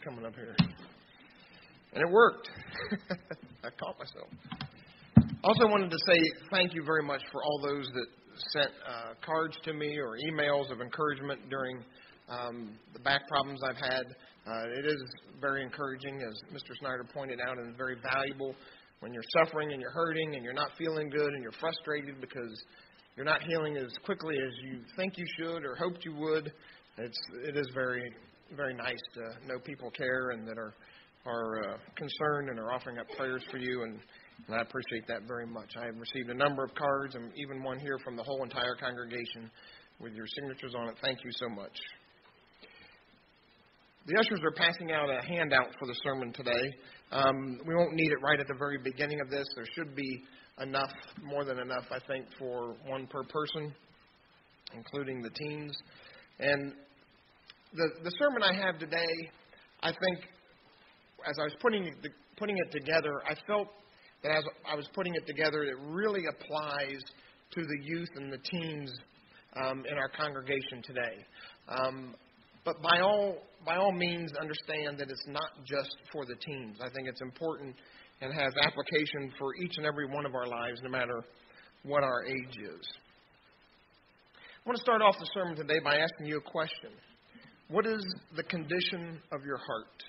coming up here. And it worked. I caught myself. Also wanted to say thank you very much for all those that sent cards to me or emails of encouragement during the back problems I've had. It is very encouraging, as Mr. Snyder pointed out, and very valuable when you're suffering and you're hurting and you're not feeling good and you're frustrated because you're not healing as quickly as you think you should or hoped you would. It is very, very nice to know people care and that are concerned and are offering up prayers for you, and I appreciate that very much. I have received a number of cards, and even one here from the whole entire congregation with your signatures on it. Thank you so much. The ushers are passing out a handout for the sermon today. We won't need it right at the very beginning of this. There should be enough, more than enough, I think, for one per person, including the teens. And the sermon I have today, I think, as I was putting it together, I felt that as I was putting it together, it really applies to the youth and the teens in our congregation today. But by all means, understand that it's not just for the teens. I think it's important and has application for each and every one of our lives, no matter what our age is. I want to start off the sermon today by asking you a question. What is the condition of your heart?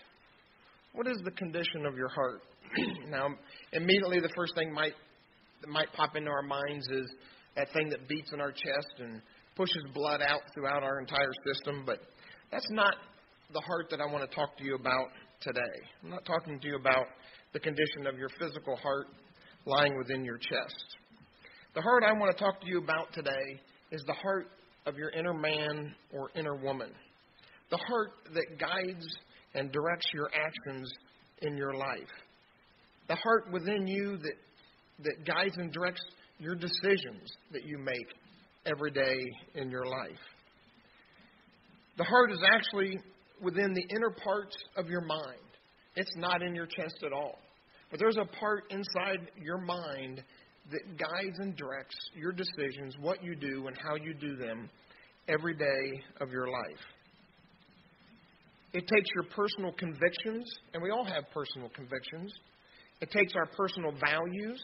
What is the condition of your heart? Now, immediately the first thing that might pop into our minds is that thing that beats in our chest and pushes blood out throughout our entire system, but that's not the heart that I want to talk to you about today. I'm not talking to you about the condition of your physical heart lying within your chest. The heart I want to talk to you about today is the heart of your inner man or inner woman. The heart that guides and directs your actions in your life. The heart within you that guides and directs your decisions that you make every day in your life. The heart is actually within the inner parts of your mind. It's not in your chest at all. But there's a part inside your mind that guides and directs your decisions, what you do and how you do them every day of your life. It takes your personal convictions, and we all have personal convictions. It takes our personal values,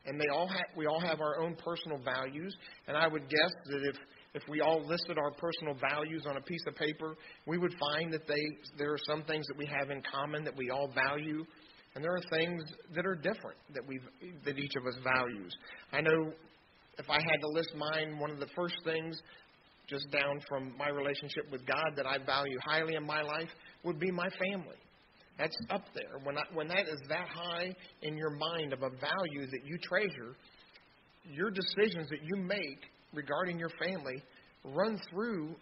and we all have our own personal values. And I would guess that if we all listed our personal values on a piece of paper, we would find that there are some things that we have in common that we all value, and there are things that are different that each of us values. I know if I had to list mine, one of the first things, just down from my relationship with God, that I value highly in my life would be my family. That's up there. When that is that high in your mind of a value that you treasure, your decisions that you make regarding your family run through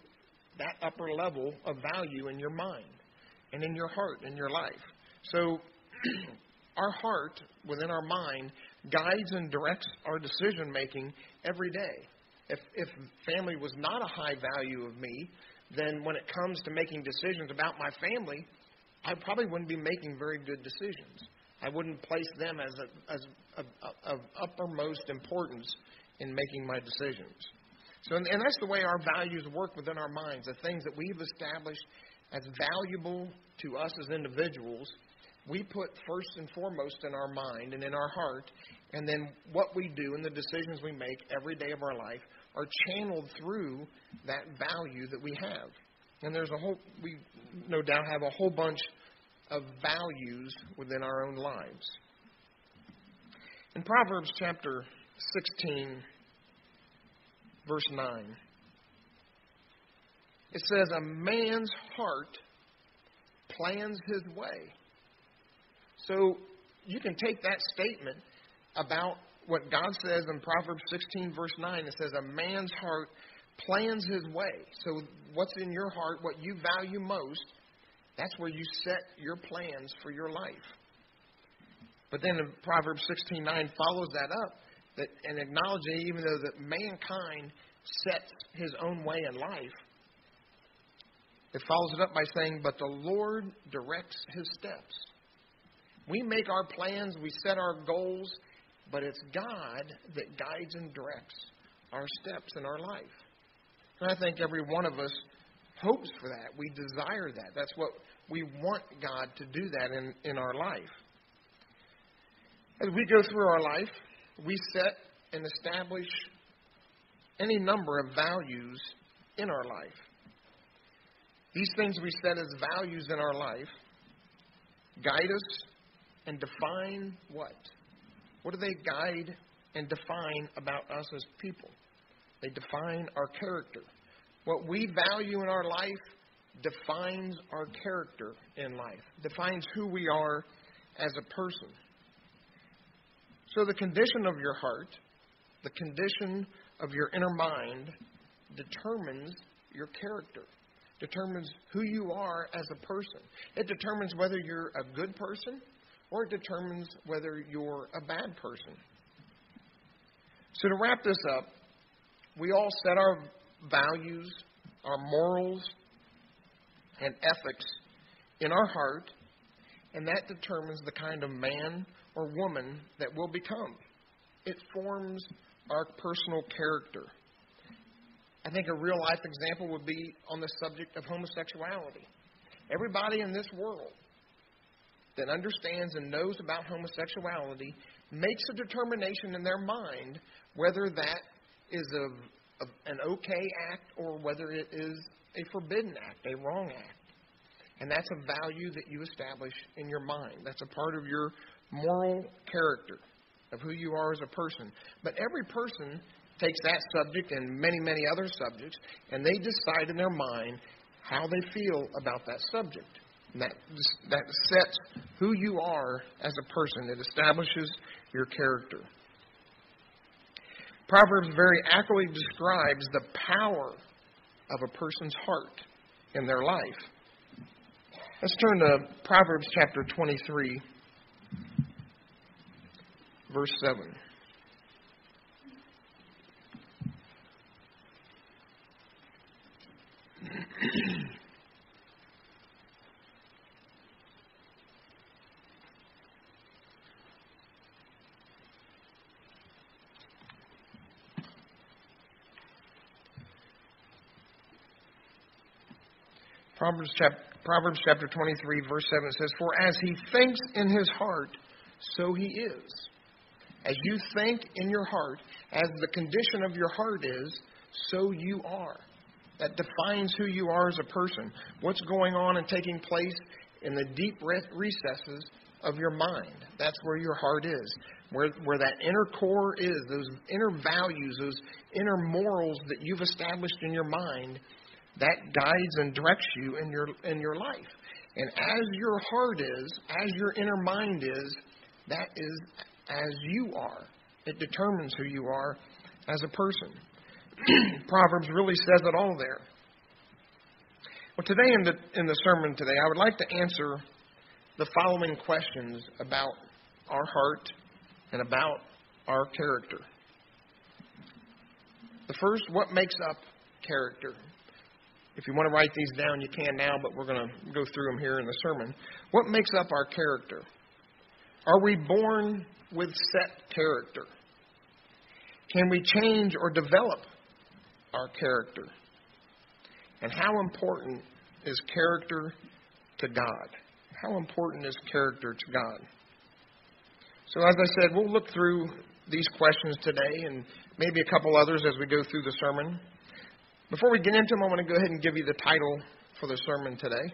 that upper level of value in your mind and in your heart, in your life. So our heart within our mind guides and directs our decision making every day. If family was not a high value of me, then when it comes to making decisions about my family, I probably wouldn't be making very good decisions. I wouldn't place them as of uppermost importance in making my decisions. So, and that's the way our values work within our minds. The things that we've established as valuable to us as individuals, we put first and foremost in our mind and in our heart, and then what we do and the decisions we make every day of our life are channeled through that value that we have. And we no doubt have a whole bunch of values within our own lives. In Proverbs chapter 16, verse 9, it says, "A man's heart plans his way." So you can take that statement about what God says in Proverbs 16, verse 9. It says, "A man's heart plans his way." So what's in your heart, what you value most, that's where you set your plans for your life. But then in Proverbs 16:9 follows that up and acknowledging even though that mankind sets his own way in life, it follows it up by saying, "But the Lord directs his steps." We make our plans, we set our goals, but it's God that guides and directs our steps in our life. And I think every one of us hopes for that. We desire that. That's what We want God to do that in our life. As we go through our life, we set and establish any number of values in our life. These things we set as values in our life guide us and define what? What do they guide and define about us as people? They define our character. What we value in our life defines our character in life, defines who we are as a person. So the condition of your heart, the condition of your inner mind determines your character, determines who you are as a person. It determines whether you're a good person or it determines whether you're a bad person. So to wrap this up, we all set our values, our morals, and ethics in our heart, and that determines the kind of man or woman that we'll become. It forms our personal character. I think a real-life example would be on the subject of homosexuality. Everybody in this world that understands and knows about homosexuality makes a determination in their mind whether that is an okay act or whether it is a forbidden act, a wrong act. And that's a value that you establish in your mind. That's a part of your moral character, of who you are as a person. But every person takes that subject and many, many other subjects, and they decide in their mind how they feel about that subject. And that sets who you are as a person. It establishes your character. Proverbs very accurately describes the power of a person's heart in their life. Let's turn to Proverbs chapter 23, verse 7. Proverbs chapter 23, verse 7 says, "For as he thinks in his heart, so he is." As you think in your heart, as the condition of your heart is, so you are. That defines who you are as a person. What's going on and taking place in the deep recesses of your mind. That's where your heart is. Where that inner core is, those inner values, those inner morals that you've established in your mind, that guides and directs you in your life. And as your heart is, as your inner mind is, that is as you are. It determines who you are as a person. Proverbs really says it all there. Well, today in the sermon today, I would like to answer the following questions about our heart and about our character. The first, what makes up character? If you want to write these down, you can now, but we're going to go through them here in the sermon. What makes up our character? Are we born with set character? Can we change or develop our character? And how important is character to God? How important is character to God? So as I said, we'll look through these questions today and maybe a couple others as we go through the sermon. Before we get into them, I want to go ahead and give you the title for the sermon today.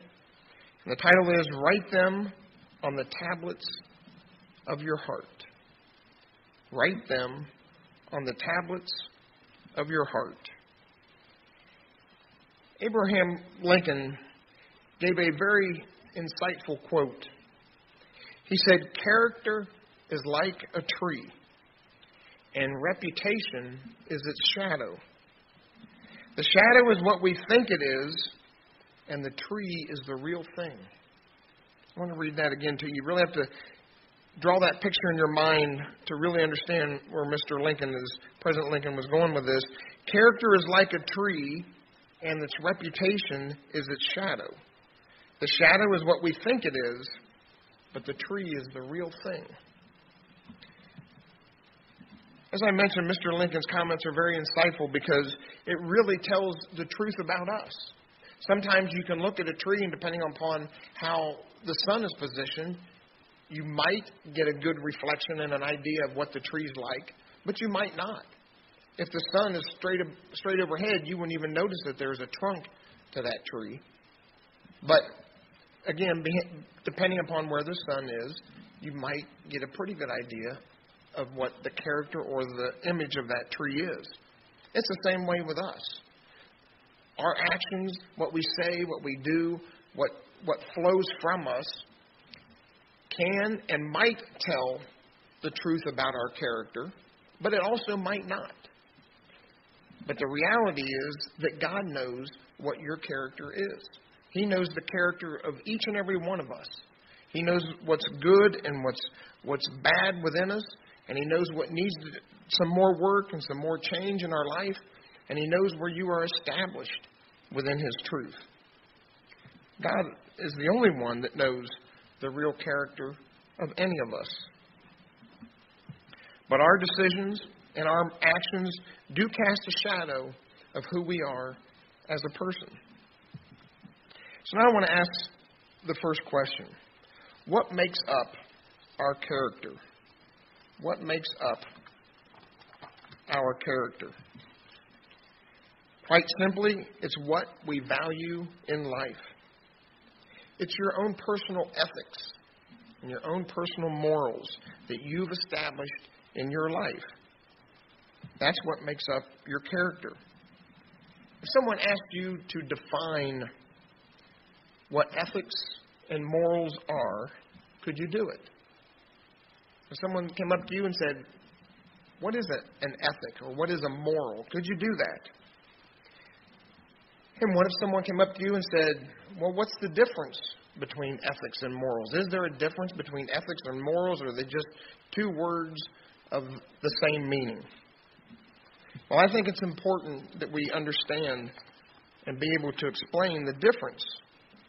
And the title is, Write Them on the Tablets of Your Heart. Write them on the tablets of your heart. Abraham Lincoln gave a very insightful quote. He said, "Character is like a tree, and reputation is its shadow. The shadow is what we think it is, and the tree is the real thing." I want to read that again to you. You really have to draw that picture in your mind to really understand where President Lincoln was going with this. Character is like a tree, and its reputation is its shadow. The shadow is what we think it is, but the tree is the real thing. As I mentioned, Mr. Lincoln's comments are very insightful because it really tells the truth about us. Sometimes you can look at a tree, and depending upon how the sun is positioned, you might get a good reflection and an idea of what the tree's like, but you might not. If the sun is straight overhead, you wouldn't even notice that there's a trunk to that tree. But again, depending upon where the sun is, you might get a pretty good idea of what the character or the image of that tree is. It's the same way with us. Our actions, what we say, what we do, what flows from us can and might tell the truth about our character, but it also might not. But the reality is that God knows what your character is. He knows the character of each and every one of us. He knows what's good and what's bad within us, and He knows what needs some more work and some more change in our life, and He knows where you are established within His truth. God is the only one that knows the real character of any of us. But our decisions and our actions do cast a shadow of who we are as a person. So now I want to ask the first question. What makes up our character? What makes up our character? Quite simply, it's what we value in life. It's your own personal ethics and your own personal morals that you've established in your life. That's what makes up your character. If someone asked you to define what ethics and morals are, could you do it? If someone came up to you and said, what is an ethic or what is a moral? Could you do that? And what if someone came up to you and said, well, what's the difference between ethics and morals? Is there a difference between ethics and morals, or are they just two words of the same meaning? Well, I think it's important that we understand and be able to explain the difference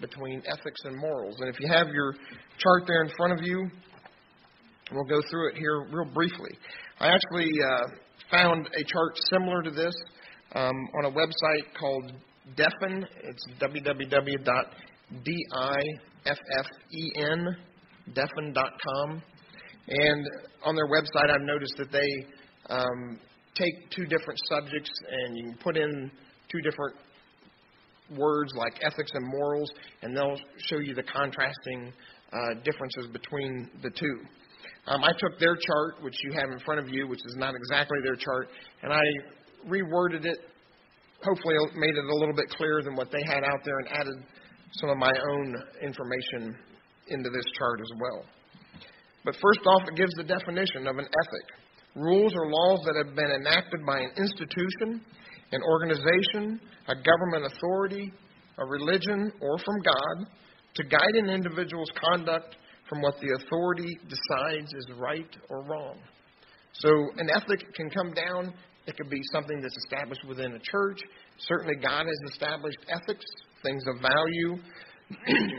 between ethics and morals. And if you have your chart there in front of you, we'll go through it here real briefly. I actually found a chart similar to this on a website called Defen. It's www.defen.com. And on their website, I've noticed that they take two different subjects and you can put in two different words like ethics and morals, and they'll show you the contrasting differences between the two. I took their chart, which you have in front of you, which is not exactly their chart, and I reworded it. Hopefully made it a little bit clearer than what they had out there and added some of my own information into this chart as well. But first off, it gives the definition of an ethic. Rules or laws that have been enacted by an institution, an organization, a government authority, a religion, or from God to guide an individual's conduct from what the authority decides is right or wrong. So an ethic can come down. It could be something that's established within a church. Certainly God has established ethics, things of value.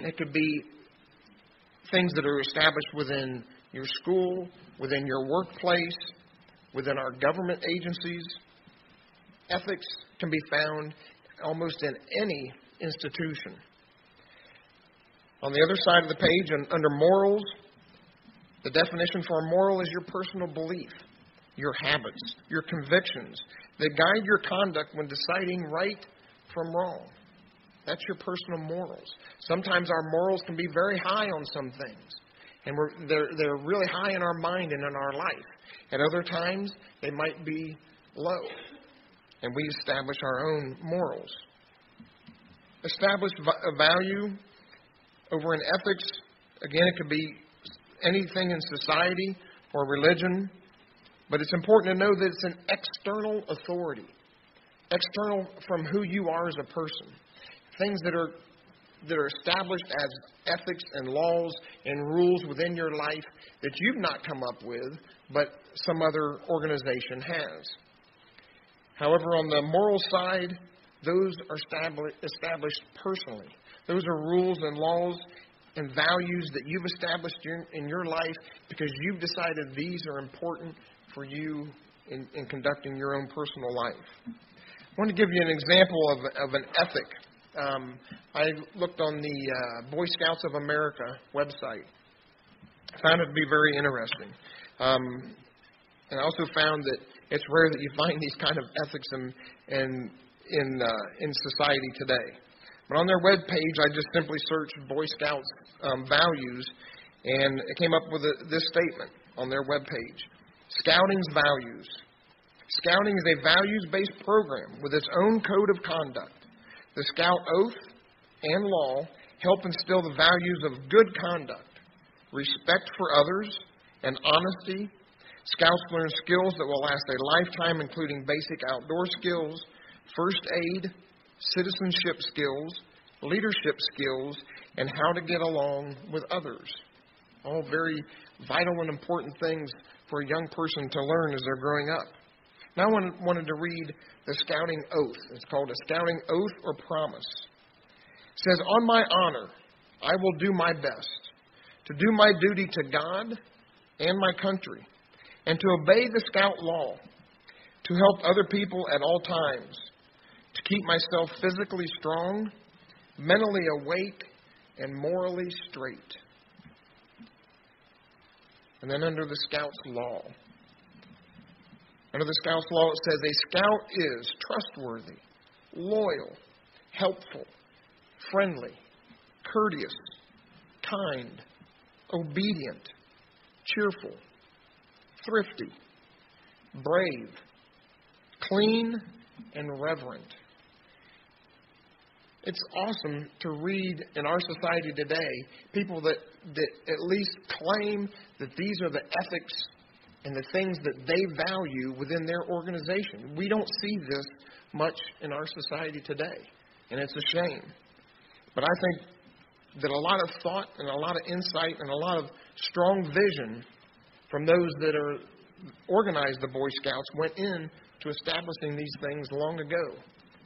It could be things that are established within your school, within your workplace, within our government agencies. Ethics can be found almost in any institution. On the other side of the page, under morals, the definition for a moral is your personal belief, your habits, your convictions that guide your conduct when deciding right from wrong. That's your personal morals. Sometimes our morals can be very high on some things, and they're really high in our mind and in our life. At other times, they might be low, and we establish our own morals. Establish a value over an ethics. Again, it could be anything in society or religion, but it's important to know that it's an external authority, external from who you are as a person. Things that are established as ethics and laws and rules within your life that you've not come up with, but some other organization has. However, on the moral side, those are established personally. Those are rules and laws and values that you've established in your life because you've decided these are important for you in conducting your own personal life. I want to give you an example of an ethic I looked on the Boy Scouts of America website. Found it to be very interesting. And I also found that it's rare that you find these kind of ethics in society today. But on their web page, I just simply searched Boy Scouts values, and it came up with this statement on their web page: Scouting's values. Scouting is a values-based program with its own code of conduct. The Scout oath and law help instill the values of good conduct, respect for others, and honesty. Scouts learn skills that will last a lifetime, including basic outdoor skills, first aid, citizenship skills, leadership skills, and how to get along with others. All very vital and important things for a young person to learn as they're growing up. Now I wanted to read the Scouting Oath. It's called a Scouting Oath or Promise. It says, "On my honor, I will do my best to do my duty to God and my country, and to obey the Scout law, to help other people at all times, to keep myself physically strong, mentally awake, and morally straight." And then under the Scout's law. Under the Scout's law, it says, "A Scout is trustworthy, loyal, helpful, friendly, courteous, kind, obedient, cheerful, thrifty, brave, clean, and reverent." It's awesome to read in our society today people that at least claim that these are the ethics and the things that they value within their organization. We don't see this much in our society today, and it's a shame. But I think that a lot of thought and a lot of insight and a lot of strong vision from those that are organized the Boy Scouts went into establishing these things long ago.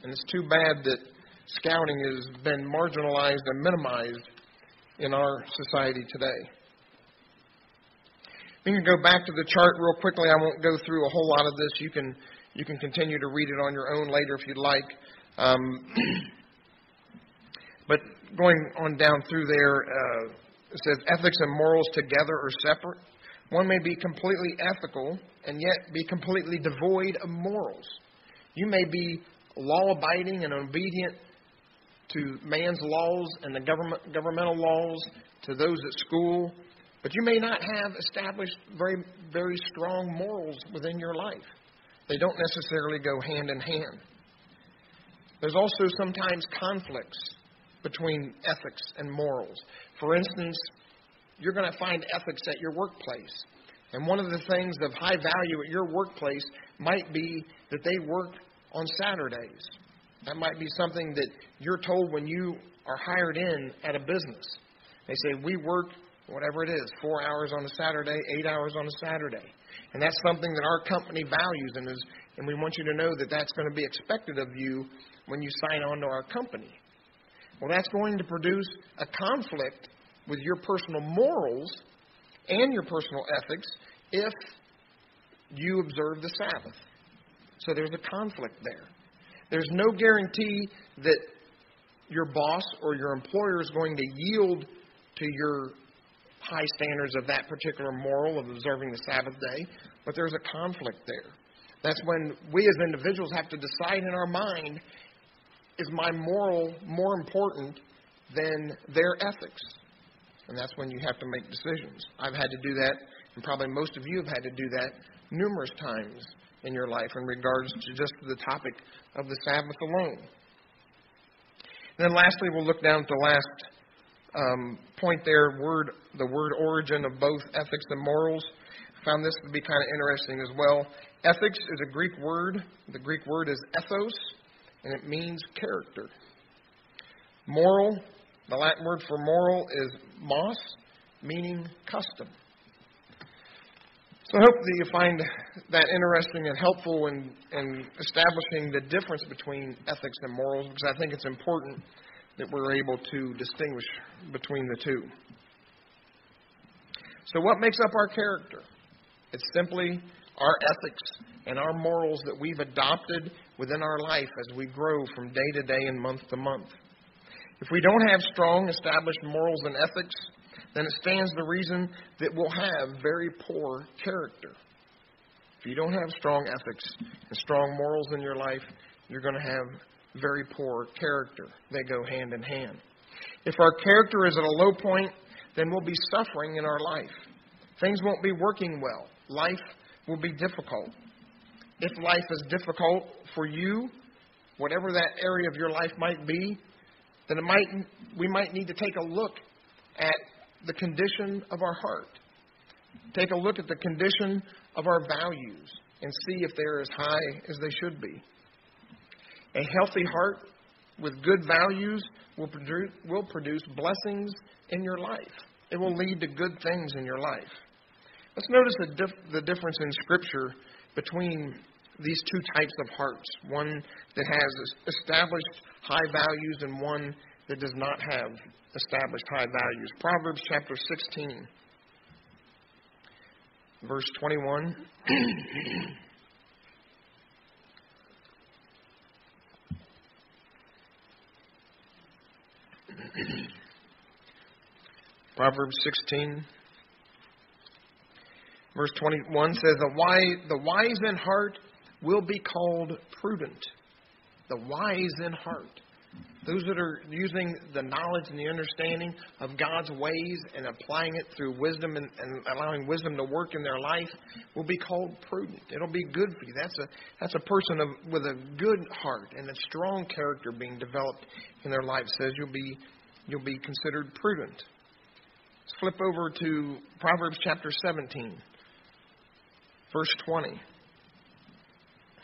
And it's too bad that Scouting has been marginalized and minimized in our society today. We can go back to the chart real quickly. I won't go through a whole lot of this. You can continue to read it on your own later if you'd like. But going on down through there, it says ethics and morals together or separate. One may be completely ethical and yet be completely devoid of morals. You may be law-abiding and obedient to man's laws and the governmental laws, to those at school, but you may not have established very, very strong morals within your life. They don't necessarily go hand in hand. There's also sometimes conflicts between ethics and morals. For instance, you're going to find ethics at your workplace. And one of the things of high value at your workplace might be that they work on Saturdays. That might be something that you're told when you are hired in at a business. They say, we work, whatever it is, 4 hours on a Saturday, 8 hours on a Saturday. And that's something that our company values and we want you to know that that's going to be expected of you when you sign on to our company. Well, that's going to produce a conflict with your personal morals and your personal ethics if you observe the Sabbath. So there's a conflict there. There's no guarantee that your boss or your employer is going to yield to your high standards of that particular moral of observing the Sabbath day, but there's a conflict there. That's when we as individuals have to decide in our mind, is my moral more important than their ethics? And that's when you have to make decisions. I've had to do that, and probably most of you have had to do that numerous times in your life in regards to just the topic of the Sabbath alone. And then lastly, we'll look down at the last point there, the word origin of both ethics and morals. I found this to be kind of interesting as well. Ethics is a Greek word. The Greek word is ethos, and it means character. Moral, the Latin word for moral is mos, meaning custom. So I hope that you find that interesting and helpful in establishing the difference between ethics and morals, because I think it's important that we're able to distinguish between the two. So what makes up our character? It's simply our ethics and our morals that we've adopted within our life as we grow from day to day and month to month. If we don't have strong, established morals and ethics, then it stands to reason that we'll have very poor character. If you don't have strong ethics and strong morals in your life, you're going to have very poor character. They go hand in hand. If our character is at a low point, then we'll be suffering in our life. Things won't be working well. Life will be difficult. If life is difficult for you, whatever that area of your life might be, then we might need to take a look at the condition of our heart. Take a look at the condition of our values and see if they're as high as they should be. A healthy heart with good values will produce blessings in your life. It will lead to good things in your life. Let's notice the difference in Scripture between these two types of hearts. One that has established high values and one that does not have established high values. Proverbs chapter 16, verse 21. Proverbs 16, verse 21 says, The wise in heart will be called prudent. The wise in heart. Those that are using the knowledge and the understanding of God's ways and applying it through wisdom and allowing wisdom to work in their life will be called prudent. It'll be good for you. That's a person with a good heart and a strong character being developed in their life. It says you'll be considered prudent. Let's flip over to Proverbs chapter 17, verse 20.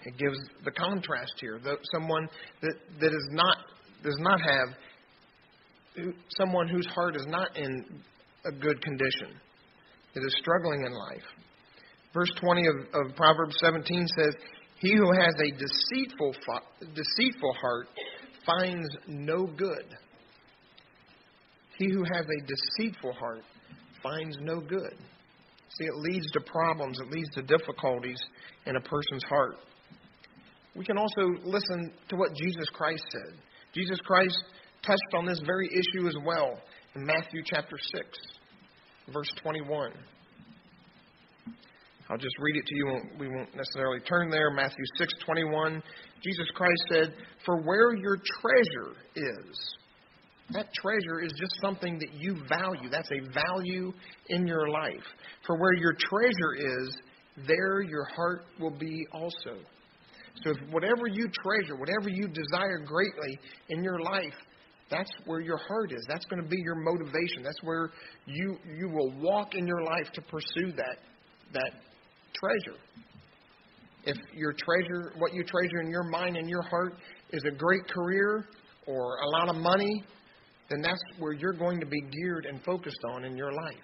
It gives the contrast here. Someone that does not have, someone whose heart is not in a good condition, that is struggling in life. Verse 20 of Proverbs 17 says, He who has a deceitful heart finds no good. He who has a deceitful heart finds no good. See, it leads to problems. It leads to difficulties in a person's heart. We can also listen to what Jesus Christ said. Jesus Christ touched on this very issue as well in Matthew chapter 6, verse 21. I'll just read it to you. We won't necessarily turn there. Matthew 6:21. Jesus Christ said, For where your treasure is, that treasure is just something that you value. That's a value in your life. For where your treasure is, there your heart will be also. So if whatever you treasure, whatever you desire greatly in your life, that's where your heart is. That's going to be your motivation. That's where you will walk in your life to pursue that treasure. If what you treasure in your mind and your heart is a great career or a lot of money, then that's where you're going to be geared and focused on in your life.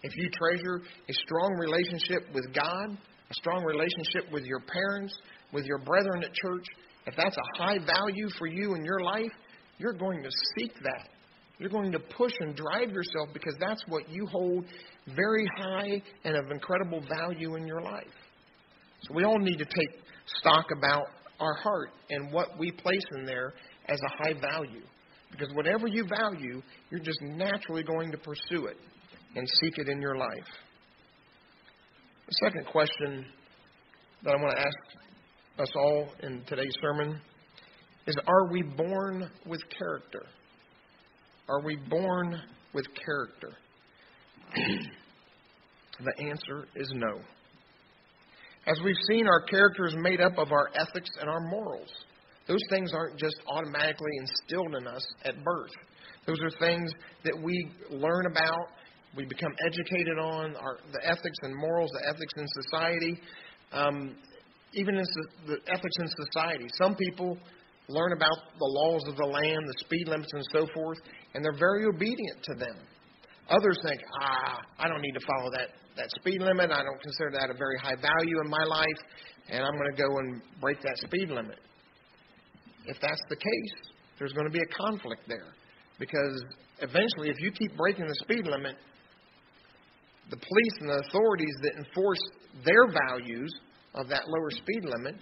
If you treasure a strong relationship with God, a strong relationship with your parents, with your brethren at church, if that's a high value for you in your life, you're going to seek that. You're going to push and drive yourself because that's what you hold very high and of incredible value in your life. So we all need to take stock about our heart and what we place in there as a high value. Because whatever you value, you're just naturally going to pursue it and seek it in your life. The second question that I want to ask us all in today's sermon is, are we born with character? Are we born with character? The answer is no. As we've seen, our character is made up of our ethics and our morals. Those things aren't just automatically instilled in us at birth. Those are things that we learn about, we become educated on, the ethics and morals, the ethics in society. Even in the ethics in society. Some people learn about the laws of the land, the speed limits and so forth, and they're very obedient to them. Others think, I don't need to follow that speed limit. I don't consider that a very high value in my life, and I'm going to go and break that speed limit. If that's the case, there's going to be a conflict there. Because eventually, if you keep breaking the speed limit, the police and the authorities that enforce their values of that lower speed limit,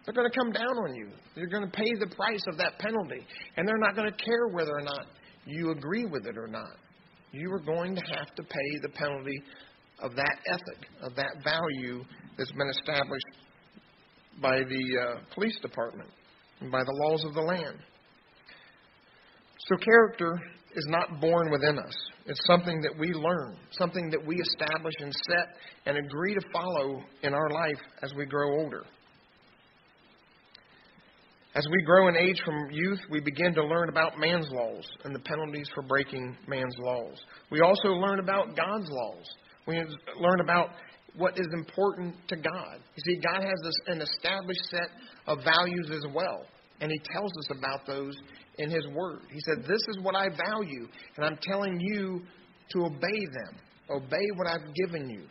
They're going to come down on you. You're going to pay the price of that penalty. And they're not going to care whether or not you agree with it or not. You are going to have to pay the penalty of that ethic, of that value that's been established by the police department and by the laws of the land. So character is not born within us. It's something that we learn, something that we establish and set and agree to follow in our life as we grow older. As we grow in age from youth, we begin to learn about man's laws and the penalties for breaking man's laws. We also learn about God's laws. We learn about what is important to God. You see, God has an established set of values as well, and He tells us about those in His Word. He said, this is what I value, and I'm telling you to obey them. Obey what I've given you,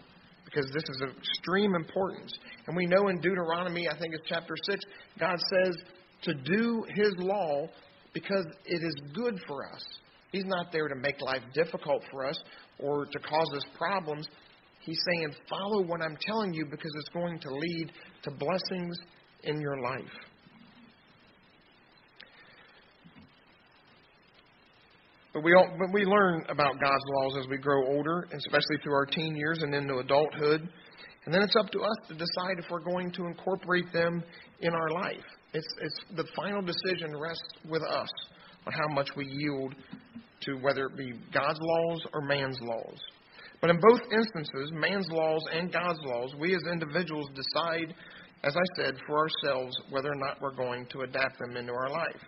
because this is of extreme importance. And we know in Deuteronomy, I think it's chapter 6, God says to do His law because it is good for us. He's not there to make life difficult for us or to cause us problems. He's saying, follow what I'm telling you because it's going to lead to blessings in your life. But we learn about God's laws as we grow older, especially through our teen years and into adulthood. And then it's up to us to decide if we're going to incorporate them in our life. It's the final decision rests with us on how much we yield to whether it be God's laws or man's laws. But in both instances, man's laws and God's laws, we as individuals decide, as I said, for ourselves whether or not we're going to adapt them into our life.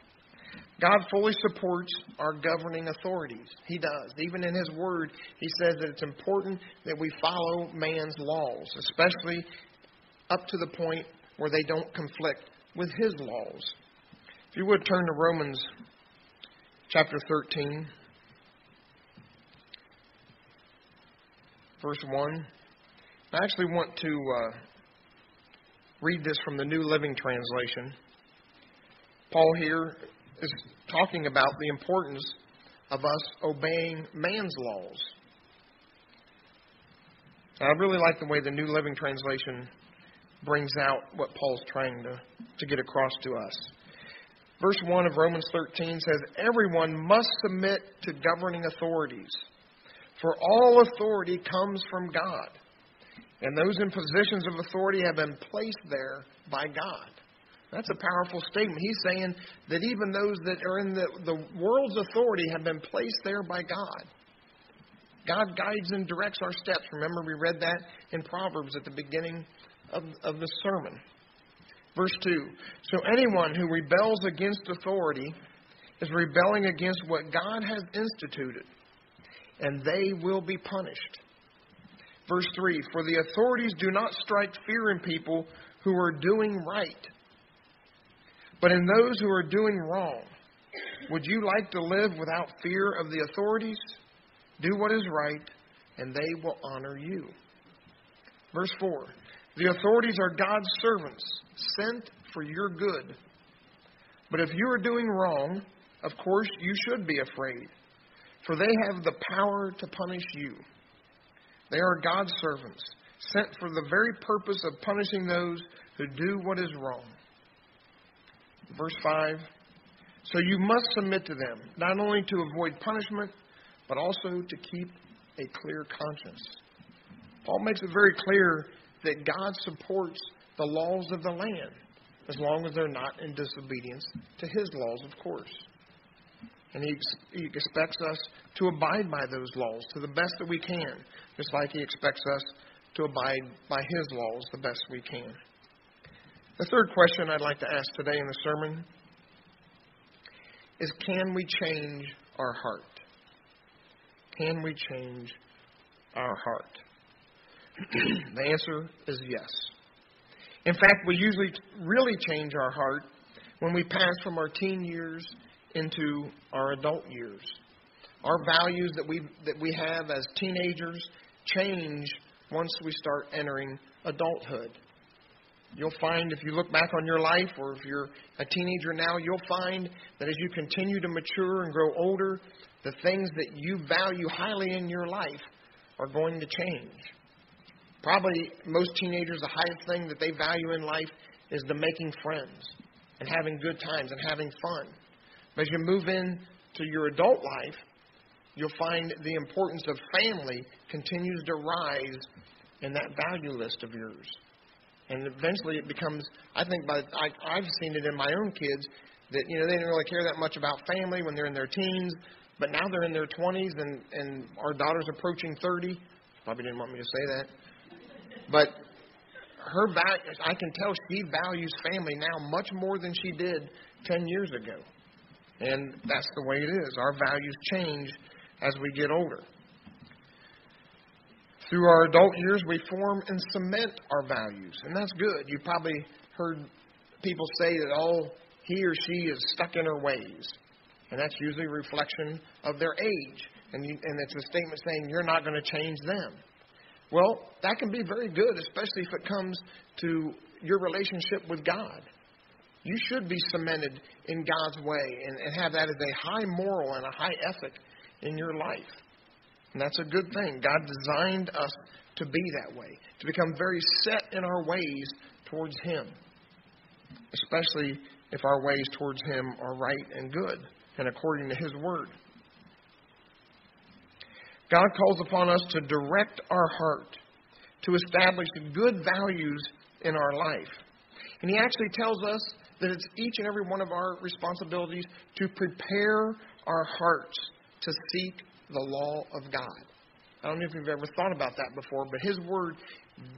God fully supports our governing authorities. He does. Even in His Word, He says that it's important that we follow man's laws, especially up to the point where they don't conflict with His laws. If you would turn to Romans chapter 13, verse 1. I actually want to read this from the New Living Translation. Paul here is talking about the importance of us obeying man's laws. And I really like the way the New Living Translation brings out what Paul's trying to get across to us. Verse 1 of Romans 13 says, everyone must submit to governing authorities, for all authority comes from God, and those in positions of authority have been placed there by God. That's a powerful statement. He's saying that even those that are in the world's authority have been placed there by God. God guides and directs our steps. Remember, we read that in Proverbs at the beginning of the sermon. Verse 2, so anyone who rebels against authority is rebelling against what God has instituted, and they will be punished. Verse 3, for the authorities do not strike fear in people who are doing right, but in those who are doing wrong. Would you like to live without fear of the authorities? Do what is right, and they will honor you. Verse 4, the authorities are God's servants, sent for your good. But if you are doing wrong, of course you should be afraid, for they have the power to punish you. They are God's servants, sent for the very purpose of punishing those who do what is wrong. Verse 5, so you must submit to them, not only to avoid punishment, but also to keep a clear conscience. Paul makes it very clear that God supports the laws of the land, as long as they're not in disobedience to His laws, of course. And He expects us to abide by those laws to the best that we can, just like He expects us to abide by His laws the best we can. The third question I'd like to ask today in the sermon is, can we change our heart? Can we change our heart? The answer is yes. In fact, we usually really change our heart when we pass from our teen years into our adult years. Our values that we have as teenagers change once we start entering adulthood. You'll find, if you look back on your life, or if you're a teenager now, you'll find that as you continue to mature and grow older, the things that you value highly in your life are going to change. Probably most teenagers, the highest thing that they value in life is the making friends and having good times and having fun. But as you move into your adult life, you'll find the importance of family continues to rise in that value list of yours. And eventually it becomes, I think I've seen it in my own kids, that they didn't really care that much about family when they're in their teens, but now they're in their 20s and our daughter's approaching 30. Probably didn't want me to say that. But I can tell she values family now much more than she did 10 years ago. And that's the way it is. Our values change as we get older. Through our adult years, we form and cement our values, and that's good. You probably heard people say that, he or she is stuck in her ways, and that's usually a reflection of their age, and it's a statement saying you're not going to change them. Well, that can be very good, especially if it comes to your relationship with God. You should be cemented in God's way and have that as a high moral and a high ethic in your life. And that's a good thing. God designed us to be that way, to become very set in our ways towards Him, especially if our ways towards Him are right and good and according to His Word. God calls upon us to direct our heart, to establish good values in our life. And He actually tells us that it's each and every one of our responsibilities to prepare our hearts to seek the law of God. I don't know if you've ever thought about that before, but His Word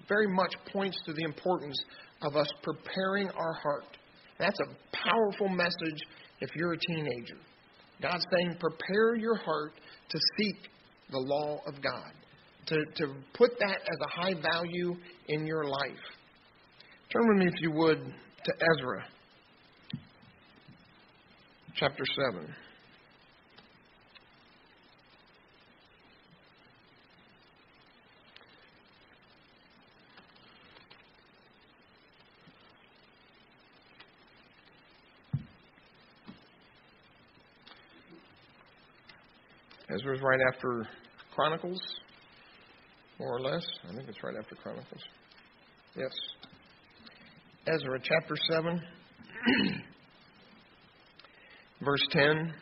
very much points to the importance of us preparing our heart. That's a powerful message if you're a teenager. God's saying, prepare your heart to seek the law of God, to put that as a high value in your life. Turn with me, if you would, to Ezra, chapter 7. Ezra's right after Chronicles, more or less. I think it's right after Chronicles. Yes. Ezra chapter 7, verse 10.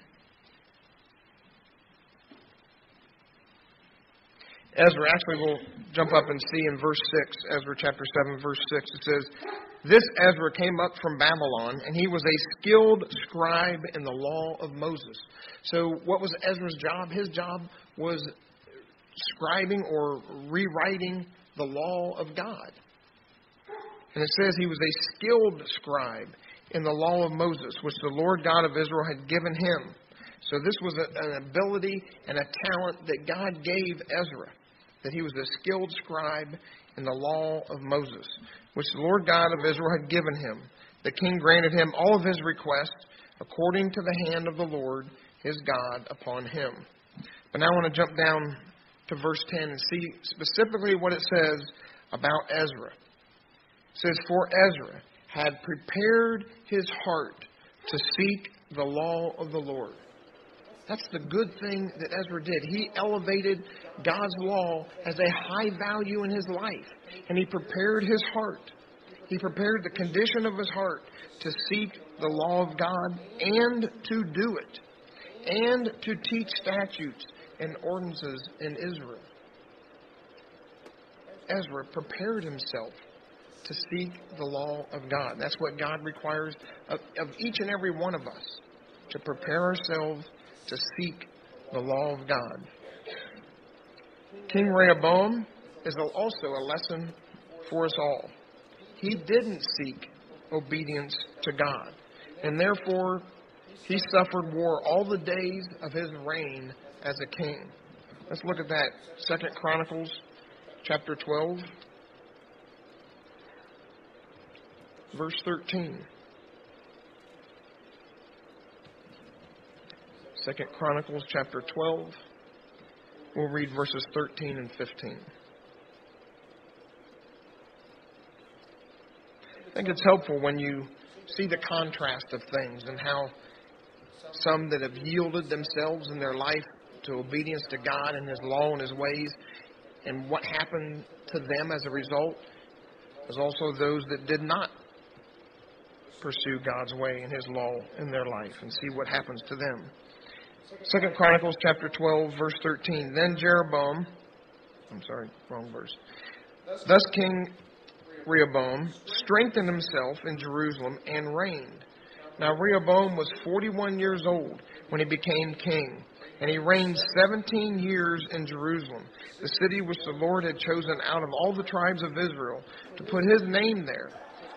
Ezra, actually we'll jump up and see in verse 6, Ezra chapter 7, verse 6, it says, "This Ezra came up from Babylon, and he was a skilled scribe in the law of Moses." So what was Ezra's job? His job was scribing or rewriting the law of God. And it says he was a skilled scribe in the law of Moses, which the Lord God of Israel had given him. So this was an ability and a talent that God gave Ezra, that he was a skilled scribe in the law of Moses, which the Lord God of Israel had given him. The king granted him all of his requests according to the hand of the Lord his God upon him. But now I want to jump down to verse 10 and see specifically what it says about Ezra. It says, "For Ezra had prepared his heart to seek the law of the Lord." That's the good thing that Ezra did. He elevated God's law as a high value in his life. And he prepared his heart. He prepared the condition of his heart to seek the law of God and to do it. And to teach statutes and ordinances in Israel. Ezra prepared himself to seek the law of God. That's what God requires of each and every one of us, to prepare ourselves to seek the law of God. King Rehoboam is also a lesson for us all. He didn't seek obedience to God, and therefore he suffered war all the days of his reign as a king. Let's look at that. 2 Chronicles chapter 12, verse 13. 2 Chronicles chapter 12. We'll read verses 13 and 15. I think it's helpful when you see the contrast of things and how some that have yielded themselves in their life to obedience to God and His law and His ways, and what happened to them as a result, as also those that did not pursue God's way and His law in their life and see what happens to them. 2 Chronicles chapter 12, verse 13. Then Thus King Rehoboam strengthened himself in Jerusalem and reigned. Now Rehoboam was 41 years old when he became king, and he reigned 17 years in Jerusalem, the city which the Lord had chosen out of all the tribes of Israel to put His name there.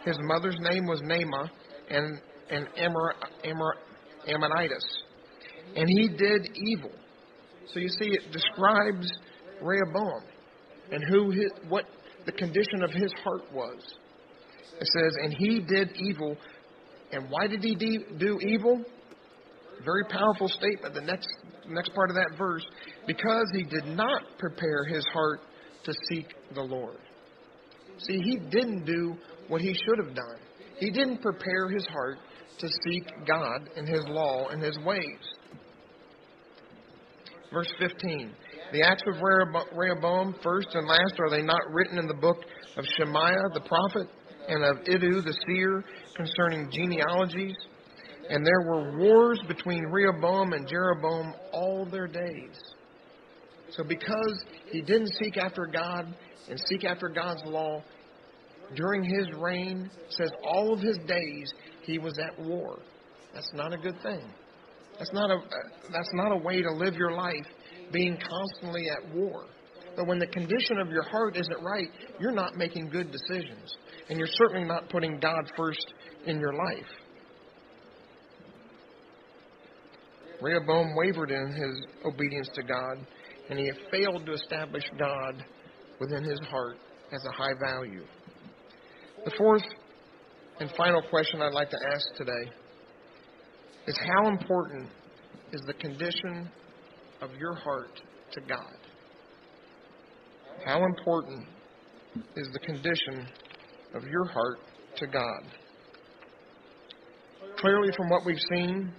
His mother's name was Naamah, and Ammonitis. And he did evil. So you see, it describes Rehoboam and what the condition of his heart was. It says, and he did evil. And why did he do evil? Very powerful statement, the next part of that verse. Because he did not prepare his heart to seek the Lord. See, he didn't do what he should have done. He didn't prepare his heart to seek God and His law and His ways. Verse 15. The acts of Rehoboam, first and last, are they not written in the book of Shemaiah the prophet and of Iddu the seer concerning genealogies? And there were wars between Rehoboam and Jeroboam all their days. So because he didn't seek after God and seek after God's law, during his reign, it says all of his days he was at war. That's not a good thing. That's not a way to live your life, being constantly at war. But when the condition of your heart isn't right, you're not making good decisions. And you're certainly not putting God first in your life. Rehoboam wavered in his obedience to God, and he failed to establish God within his heart as a high value. The fourth and final question I'd like to ask today is, how important is the condition of your heart to God? How important is the condition of your heart to God? Clearly, from what we've seen,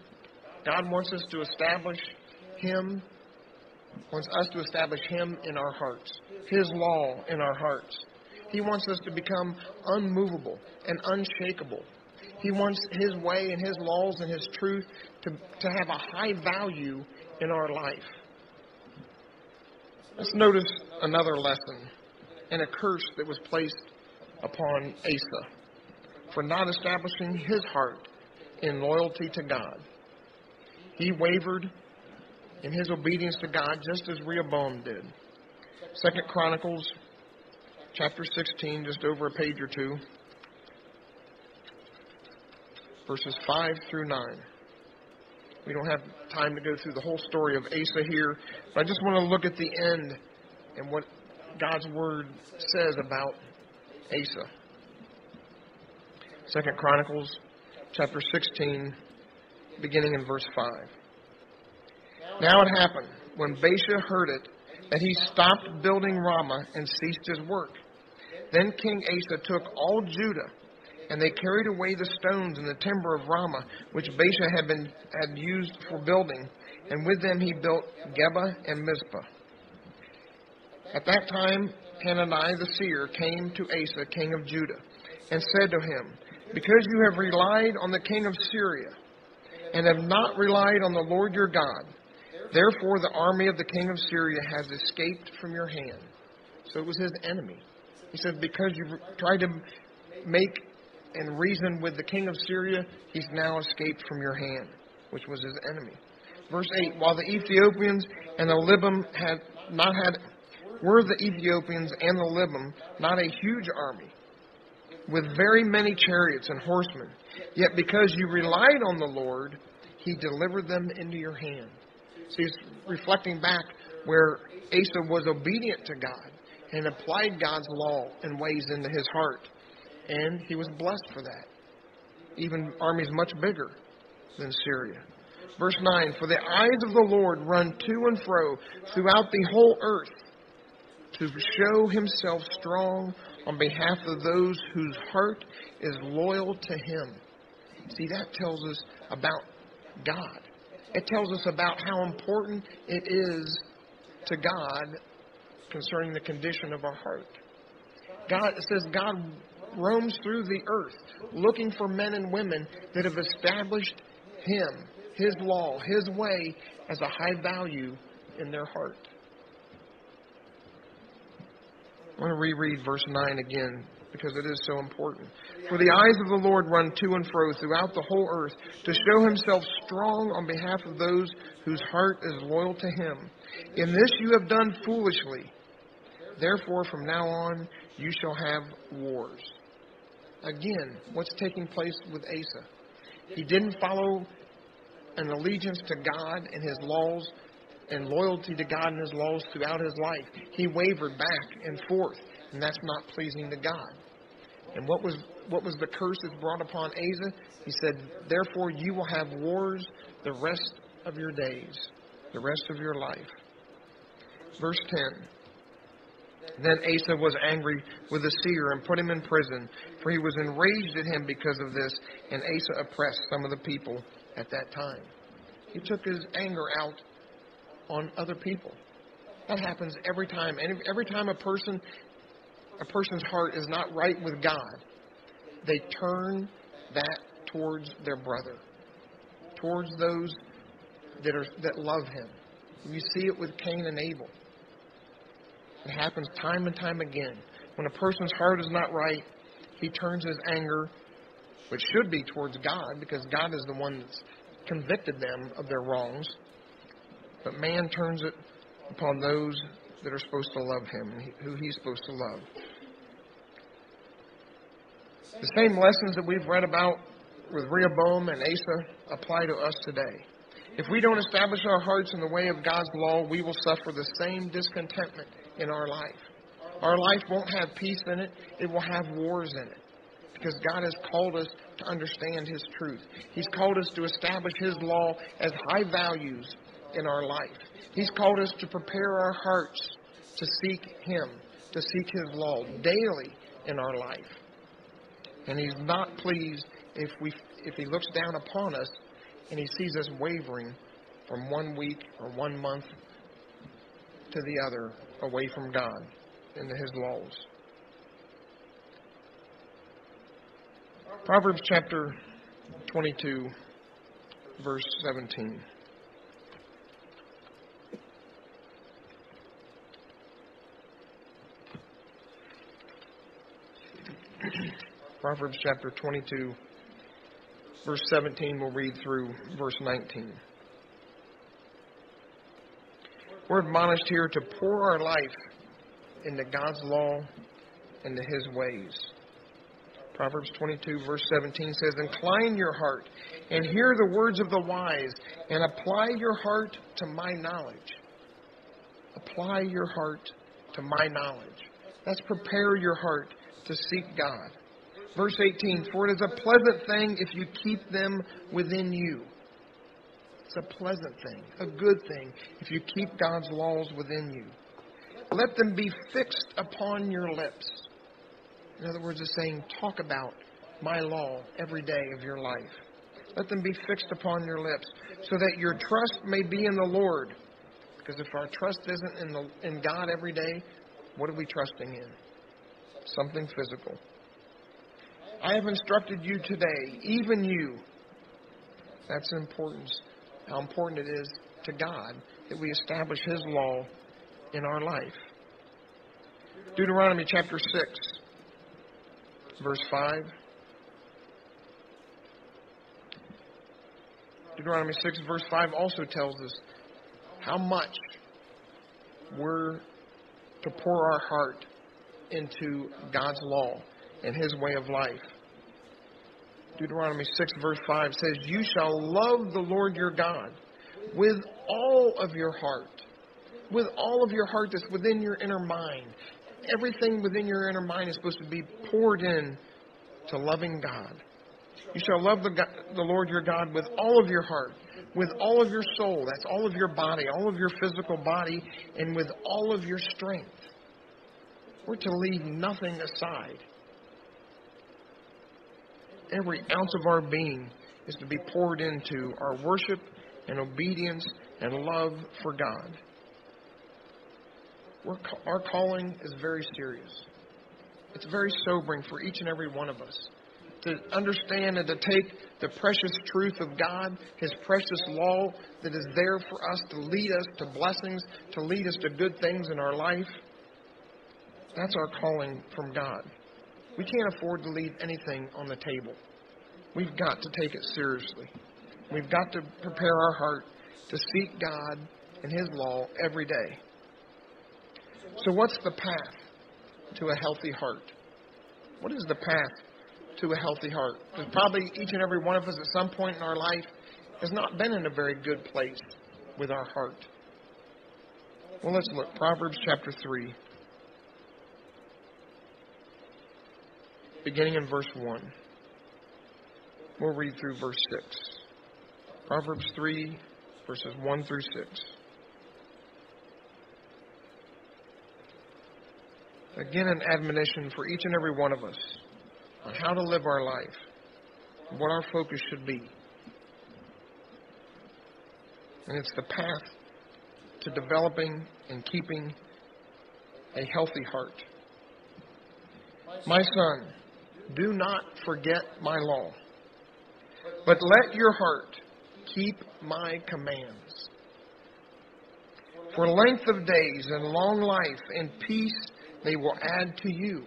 God wants us to establish Him, wants us to establish Him in our hearts, His law in our hearts. He wants us to become unmovable and unshakable. He wants His way and His laws and His truth to have a high value in our life. Let's notice another lesson and a curse that was placed upon Asa for not establishing his heart in loyalty to God. He wavered in his obedience to God just as Rehoboam did. 2 Chronicles chapter 16, just over a page or two, verses 5 through 9. We don't have time to go through the whole story of Asa here, but I just want to look at the end and what God's Word says about Asa. 2 Chronicles chapter 16, beginning in verse 5. Now it happened, when Baasha heard it, that he stopped building Ramah and ceased his work. Then King Asa took all Judah, and they carried away the stones and the timber of Ramah, which Baasha had used for building, and with them he built Geba and Mizpah. At that time Hanani the seer came to Asa, king of Judah, and said to him, because you have relied on the king of Syria, and have not relied on the Lord your God, therefore the army of the king of Syria has escaped from your hand. So it was his enemy. He said, because you've tried to make and reason with the king of Syria, he's now escaped from your hand, which was his enemy. Verse 8, while the Ethiopians and the Libim were the Ethiopians and the Libim not a huge army, with very many chariots and horsemen, yet because you relied on the Lord, he delivered them into your hand. So he's reflecting back where Asa was obedient to God and applied God's law and ways into his heart. And he was blessed for that. Even armies much bigger than Syria. Verse 9, for the eyes of the Lord run to and fro throughout the whole earth to show himself strong on behalf of those whose heart is loyal to him. See, that tells us about God. It tells us about how important it is to God concerning the condition of our heart. It says God roams through the earth looking for men and women that have established Him, His law, His way as a high value in their heart. I want to reread verse 9 again because it is so important. For the eyes of the Lord run to and fro throughout the whole earth to show Himself strong on behalf of those whose heart is loyal to Him. In this you have done foolishly. Therefore, from now on, you shall have wars. Again, what's taking place with Asa? He didn't follow an allegiance to God and His laws and loyalty to God and His laws throughout his life. He wavered back and forth, and that's not pleasing to God. And what was the curse that's brought upon Asa? He said, therefore you will have wars the rest of your days, the rest of your life. Verse 10. Then Asa was angry with the seer and put him in prison, for he was enraged at him because of this, and Asa oppressed some of the people at that time. He took his anger out on other people. That happens every time. And every time a person's heart is not right with God, they turn that towards their brother, towards those that love him. You see it with Cain and Abel. It happens time and time again. When a person's heart is not right, he turns his anger, which should be towards God, because God is the one that's convicted them of their wrongs. But man turns it upon those that are supposed to love him, who he's supposed to love. The same lessons that we've read about with Rehoboam and Asa apply to us today. If we don't establish our hearts in the way of God's law, we will suffer the same discontentment in our life. Our life won't have peace in it. It will have wars in it. Because God has called us to understand His truth. He's called us to establish His law as high values in our life. He's called us to prepare our hearts to seek Him, to seek His law daily in our life. And He's not pleased if He looks down upon us and He sees us wavering from 1 week or 1 month to the other away from God and His laws. Proverbs chapter 22, verse 17. Proverbs chapter 22, verse 17, we'll read through verse 19. We're admonished here to pour our life into God's law and to His ways. Proverbs 22, verse 17 says, incline your heart and hear the words of the wise, and apply your heart to my knowledge. Apply your heart to my knowledge. Let's prepare your heart to seek God. Verse 18, for it is a pleasant thing if you keep them within you. It's a pleasant thing, a good thing, if you keep God's laws within you. Let them be fixed upon your lips. In other words, it's saying, talk about my law every day of your life. Let them be fixed upon your lips, so that your trust may be in the Lord. Because if our trust isn't in God every day, what are we trusting in? Something physical. I have instructed you today, even you. That's importance. How important it is to God that we establish His law in our life. Deuteronomy chapter 6, verse 5. Deuteronomy 6, verse 5 also tells us how much we're to pour our heart into God's law and His way of life. Deuteronomy 6, verse 5 says, you shall love the Lord your God with all of your heart. With all of your heart that's within your inner mind. Everything within your inner mind is supposed to be poured in to loving God. You shall love the Lord your God with all of your heart, with all of your soul, that's all of your body, all of your physical body, and with all of your strength. We're to leave nothing aside. Every ounce of our being is to be poured into our worship and obedience and love for God. Our calling is very serious. It's very sobering for each and every one of us to understand and to take the precious truth of God, His precious law that is there for us to lead us to blessings, to lead us to good things in our life. That's our calling from God. We can't afford to leave anything on the table. We've got to take it seriously. We've got to prepare our heart to seek God and His law every day. So what's the path to a healthy heart? What is the path to a healthy heart? Because probably each and every one of us at some point in our life has not been in a very good place with our heart. Well, let's look. Proverbs chapter 3, beginning in verse 1. We'll read through verse 6. Proverbs 3, verses 1 through 6. Again, an admonition for each and every one of us on how to live our life, what our focus should be. And it's the path to developing and keeping a healthy heart. My son, do not forget my law, but let your heart keep my commands. For length of days and long life and peace they will add to you.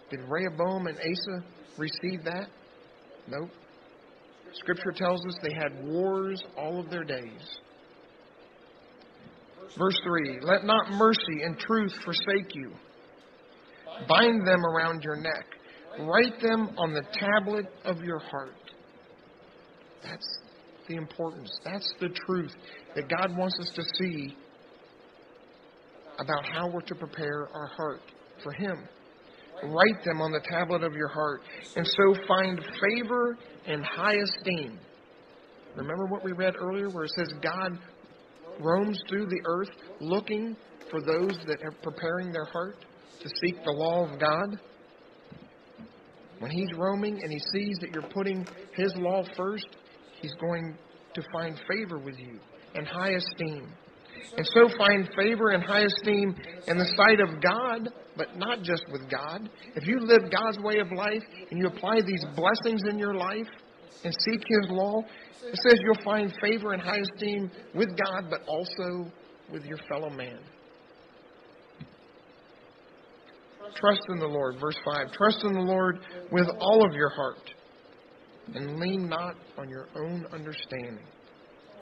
Did Rehoboam and Asa receive that? Nope. Scripture tells us they had wars all of their days. Verse 3, let not mercy and truth forsake you. Bind them around your neck. Write them on the tablet of your heart. That's the importance. That's the truth that God wants us to see about how we're to prepare our heart for Him. Write them on the tablet of your heart, and so find favor and high esteem. Remember what we read earlier where it says God roams through the earth looking for those that are preparing their heart to seek the law of God? When He's roaming and He sees that you're putting His law first, He's going to find favor with you and high esteem. And so find favor and high esteem in the sight of God, but not just with God. If you live God's way of life and you apply these blessings in your life and seek His law, it says you'll find favor and high esteem with God, but also with your fellow man. Trust in the Lord. Verse 5, trust in the Lord with all of your heart and lean not on your own understanding.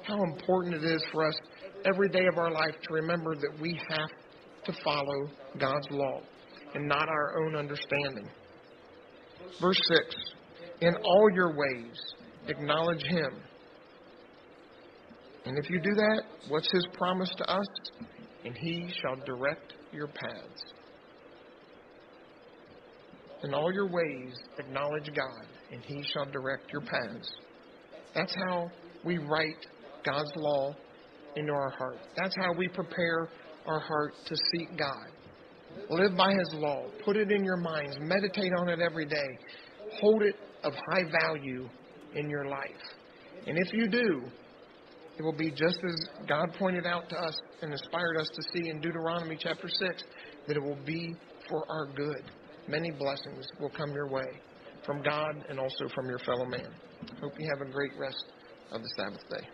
How important it is for us every day of our life to remember that we have to follow God's law and not our own understanding. Verse 6, in all your ways acknowledge Him. And if you do that, what's His promise to us? And He shall direct your paths. In all your ways acknowledge God, and He shall direct your paths. That's how we write God's law into our heart. That's how we prepare our heart to seek God. Live by His law. Put it in your minds. Meditate on it every day. Hold it of high value in your life. And if you do, it will be just as God pointed out to us and inspired us to see in Deuteronomy chapter 6, that it will be for our good. Many blessings will come your way from God and also from your fellow man. Hope you have a great rest of the Sabbath day.